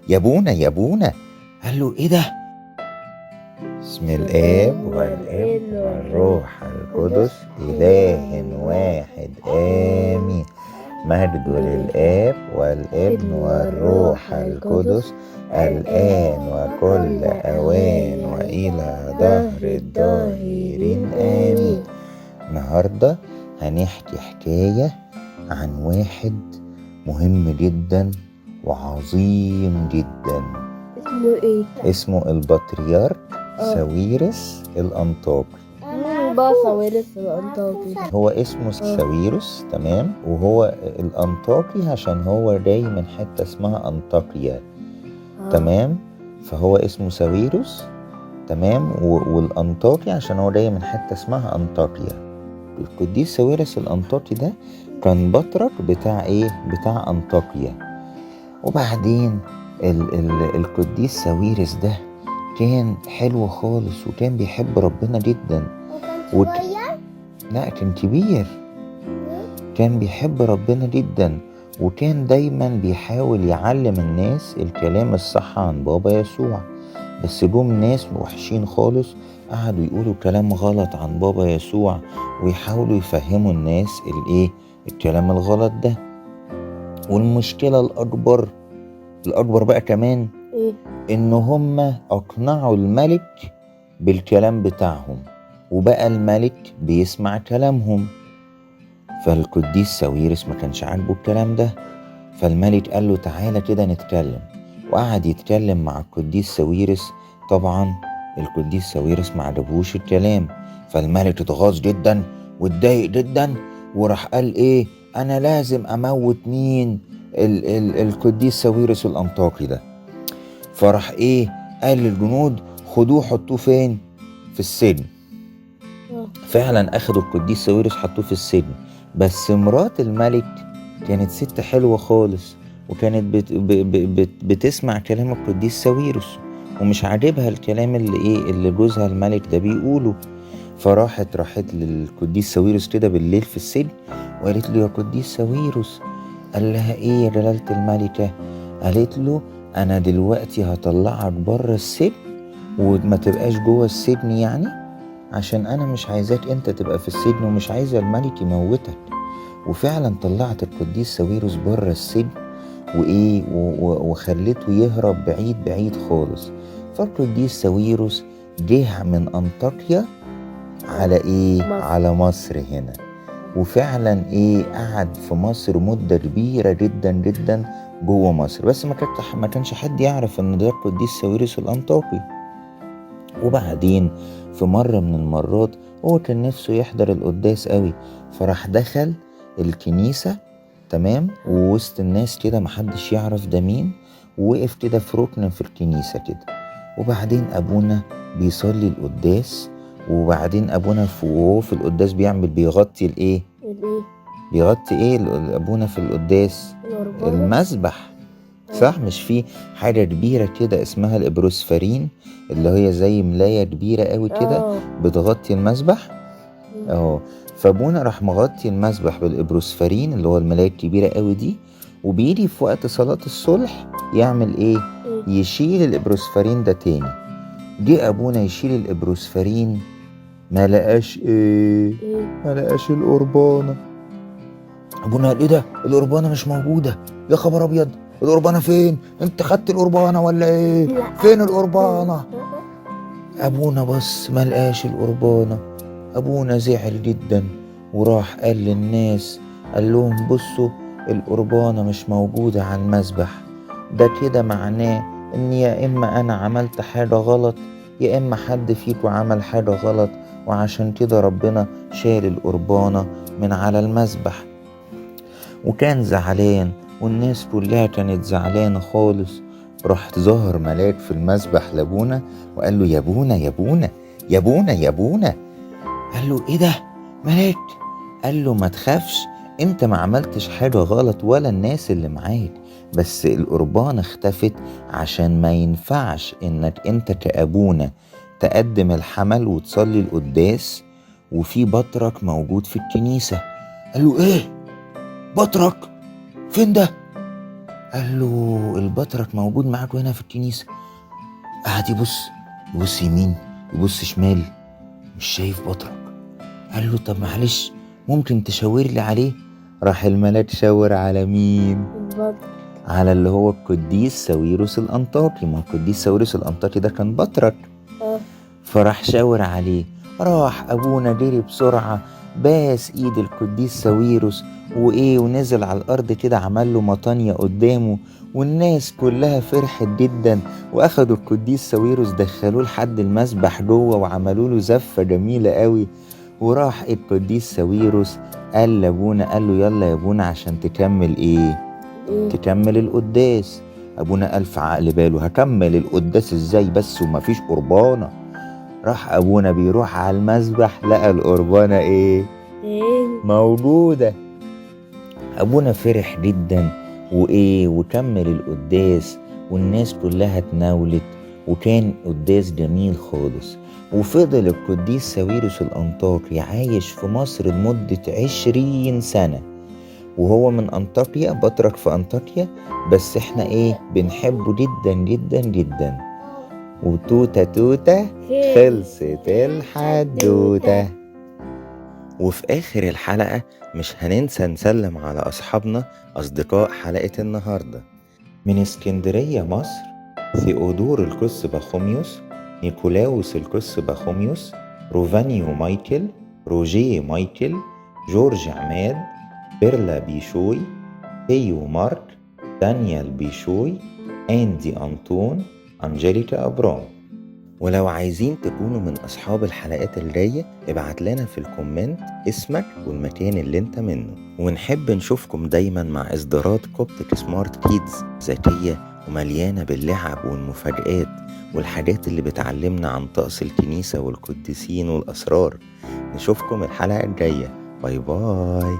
يا ابونا يا ابونا. قال له ايه ده؟ بسم الاب والابن والروح القدس اله واحد امين. مجد للاب والابن والروح القدس الان وكل اوان والى دهر الداهرين امين. النهارده هنحكي حكايه عن واحد مهم جدا وعظيم جدا. اسمه ايه؟ اسمه البطريرك ساويرس الأنطاكي. بقى ساويرس الأنطاكي. هو اسمه ساويرس، تمام، وهو الأنطاكي عشان هو جاي من حتة اسمها أنطاكيا. تمام، فهو اسمه ساويرس، تمام، والأنطاكي عشان هو جاي من حتة اسمها أنطاكيا. القديس ساويرس الأنطاكي ده كان بطرك بتاع ايه؟ بتاع أنطاكيا. وبعدين القديس ساويرس ده كان حلو خالص وكان بيحب ربنا جدا. لا، كان كبير. كان بيحب ربنا جدا وكان دايما بيحاول يعلم الناس الكلام الصح عن بابا يسوع. بس جم ناس وحشين خالص قعدوا يقولوا كلام غلط عن بابا يسوع ويحاولوا يفهموا الناس الكلام الغلط ده. والمشكلة الأكبر بقى كمان إن هم أقنعوا الملك بالكلام بتاعهم وبقى الملك بيسمع كلامهم. فالقديس ساويرس ما كانش عاجبه الكلام ده، فالملك قال له تعالى كده نتكلم. وقعد يتكلم مع القديس ساويرس. طبعا القديس ساويرس ما عجبوش الكلام، فالملك اتغاظ جدا واتضايق جدا وراح قال انا لازم اموت مين؟ القديس ساويرس الأنطاكي ده. فراح قال للجنود خدوه حطوه فين؟ في السجن. فعلا اخدوا القديس ساويرس حطوه في السجن. بس مرات الملك كانت ست حلوة خالص وكانت بتسمع كلام القديس ساويرس ومش عاجبها الكلام اللي جوزها الملك ده بيقوله. فراحت للقديس ساويرس كده بالليل في السجن وقالت له يا قديس ساويرس. قال لها ايه يا جلالة الملكة؟ قالت له انا دلوقتي هطلعك بره السجن وما تبقاش جوه السجن، يعني عشان انا مش عايزاك انت تبقى في السجن ومش عايزة الملك يموتك. وفعلا طلعت القديس ساويرس بره السجن وخلته يهرب بعيد خالص. فالقديس ساويرس جه من أنطاكيا على على مصر هنا. وفعلا قعد في مصر مدة كبيرة جدا جدا جوه مصر. بس ما كانش حد يعرف ان ده القديس ساويرس الأنطاكي. وبعدين في مرة من المرات هو كان نفسه يحضر القداس قوي، فراح دخل الكنيسة، تمام، ووسط الناس كده محدش يعرف ده مين، ووقف كده في ركن في الكنيسة كده. وبعدين أبونا بيصلي القداس، وبعدين أبونا وهو في القداس بيغطي بيغطي أبونا في القداس؟ المسبح، صح؟ مش في حاجة كبيرة كده اسمها الإبروسفرين اللي هي زي ملاية كبيرة قوي كده بتغطي المسبح؟ فابونا راح مغطي المسبح بالإبروسفرين اللي هو الملاية الكبيرة قوي دي. وبيجي في وقت صلاة الصلح يعمل يشيل الإبروسفرين ده تاني. جه أبونا يشيل الإبروسفرين ما لقاش ما لقاش القربانة. أبونا قال ده؟ القربانة مش موجودة. يا خبر أبيض، القربانة فين؟ انت خدت القربانة ولا فين القربانة؟ أبونا بص ما لقاش القربانة. أبونا زعل جدا وراح قال للناس، قال لهم بصوا القربانة مش موجودة على المسبح. ده كده معناه ان يا اما انا عملت حاجة غلط يا اما حد فيكم عمل حاجة غلط، وعشان كده ربنا شال القربانة من على المسبح. وكان زعلان والناس كلها كانت زعلانة خالص. راح ظهر ملاك في المسبح لابونا وقال له يا ابونا يا ابونا يا ابونا يا ابونا. قال له ايه ده ملاك؟ قال له ما تخافش، انت ما عملتش حاجة غلط ولا الناس اللي معاك، بس القربانة اختفت عشان ما ينفعش انك انت كأبونا تقدم الحمل وتصلي القداس وفي بطرك موجود في الكنيسة. قال له ايه بطرك؟ فين ده؟ قال له البطرك موجود معاكوا هنا في الكنيسة. قعد يبص يمين يبص شمال، مش شايف بطرك. قال له طب معلش ممكن تشاور لي عليه؟ راح الملاك شاور على مين؟ البطرك. على اللي هو القديس ساويرس الأنطاكي. ما القديس ساويرس الأنطاكي ده كان بطرك. فراح شاور عليه. راح أبونا جري بسرعة باس ايد القديس ساويرس ونزل على الأرض كده، عمل له مطانية قدامه، والناس كلها فرحت جدا. وأخدوا القديس ساويرس دخلوه لحد المسبح جوه وعملوا له زفة جميلة قوي. وراح القديس ساويرس قال لأبونا، قال له يلا يا أبونا عشان تكمل تكمل القداس. أبونا قال في عقل باله هكمل القداس ازاي بس ومفيش قربانة؟ راح أبونا بيروح على المسبح لقى القربانة موجودة. أبونا فرح جدا وكمل القداس، والناس كلها اتناولت، وكان قداس جميل خالص. وفضل القديس ساويرس الأنطاكي عايش في مصر لمدة 20 سنة، وهو من أنطاكيا، بطرك في أنطاكيا، بس احنا بنحبه جدا جدا جدا. وتوتة توتة خلصت الحدوتة. وفي آخر الحلقة مش هننسى نسلم على أصحابنا أصدقاء حلقة النهاردة. من اسكندرية مصر: ثيودور القس بخوميوس، نيكولاوس القس بخوميوس، روفانيو مايكل، روجيه مايكل، جورج عماد، بيرلا بيشوي، تيو مارك، دانيال بيشوي، أندي أنطون، أنجيليكا أبرام. ولو عايزين تكونوا من أصحاب الحلقات الجاية ابعت لنا في الكومنت اسمك والمكان اللي انت منه، ونحب نشوفكم دايما مع إصدارات كوبتك سمارت كيدز ذكية ومليانة باللعب والمفاجآت والحاجات اللي بتعلمنا عن طقس الكنيسة والقديسين والأسرار. نشوفكم الحلقة الجاية. باي باي.